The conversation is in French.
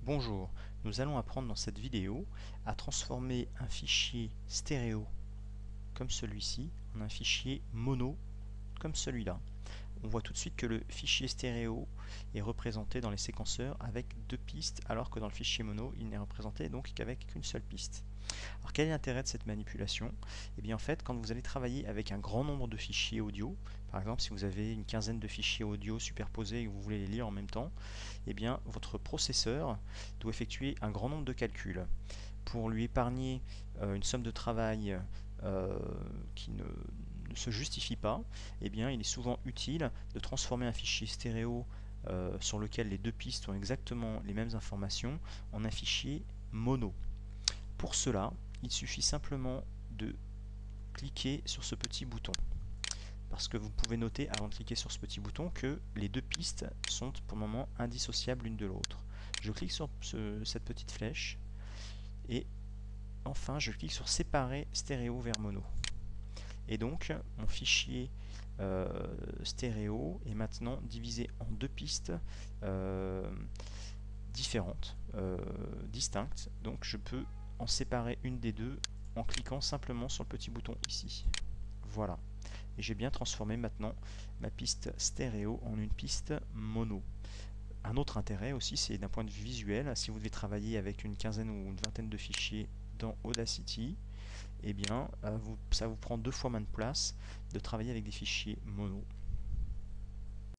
Bonjour, nous allons apprendre dans cette vidéo à transformer un fichier stéréo comme celui-ci en un fichier mono comme celui-là. On voit tout de suite que le fichier stéréo est représenté dans les séquenceurs avec deux pistes, alors que dans le fichier mono, il n'est représenté donc qu'avec qu'une seule piste. Alors quel est l'intérêt de cette manipulation? Eh bien en fait, quand vous allez travailler avec un grand nombre de fichiers audio, par exemple si vous avez une quinzaine de fichiers audio superposés et que vous voulez les lire en même temps, eh bien votre processeur doit effectuer un grand nombre de calculs. Pour lui épargner une somme de travail euh, qui ne se justifie pas, eh bien il est souvent utile de transformer un fichier stéréo sur lequel les deux pistes ont exactement les mêmes informations en un fichier mono. Pour cela, il suffit simplement de cliquer sur ce petit bouton. Parce que vous pouvez noter avant de cliquer sur ce petit bouton que les deux pistes sont pour le moment indissociables l'une de l'autre. Je clique sur cette petite flèche et enfin je clique sur séparer stéréo vers mono. Et donc mon fichier stéréo est maintenant divisé en deux pistes différentes, distinctes. Donc je peux en séparer une des deux en cliquant simplement sur le petit bouton ici. Voilà. Et j'ai bien transformé maintenant ma piste stéréo en une piste mono. Un autre intérêt aussi, c'est d'un point de vue visuel, si vous devez travailler avec une quinzaine ou une vingtaine de fichiers dans Audacity, eh bien, ça vous prend deux fois moins de place de travailler avec des fichiers mono.